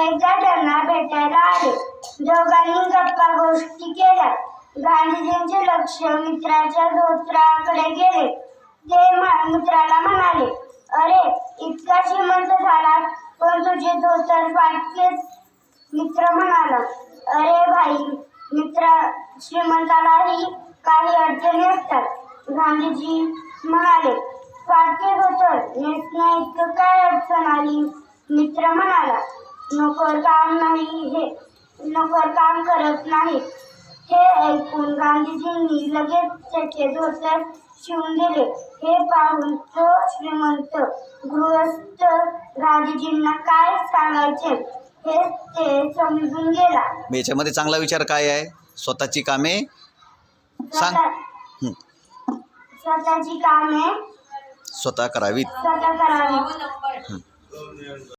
एकदा त्यांना भेटायला आले. दोघांनी गप्पा गोष्टी केल्या. गांधीजींचे लक्ष मित्राच्या धोत्राकडे गेले. ते मित्राला म्हणाले, अरे इतका श्रीमंत झाला पण तुझे धोतर फाटकेच. मित्र म्हणाला, अरे भाई, श्रीमंतालाही काही अडचणी असतात. गांधीजी म्हणाले, फाटके धोतर नेसण्या इतकं काय अडचण आली. मित्र म्हणाला, नोकर काम करत नाहीत. हे ऐकून गांधीजींनी लगेच त्याचे धोतर शिवून दिले. हे पाहून तो श्रीमंत गृहस्थ गांधीजींना काय सांगायचे हे ते समजून गेला. याच्यामध्ये चांगला विचार काय आहे? स्वतःची कामे सांग. स्वतःची कामे स्वतः करावीत. स्वतः करावी.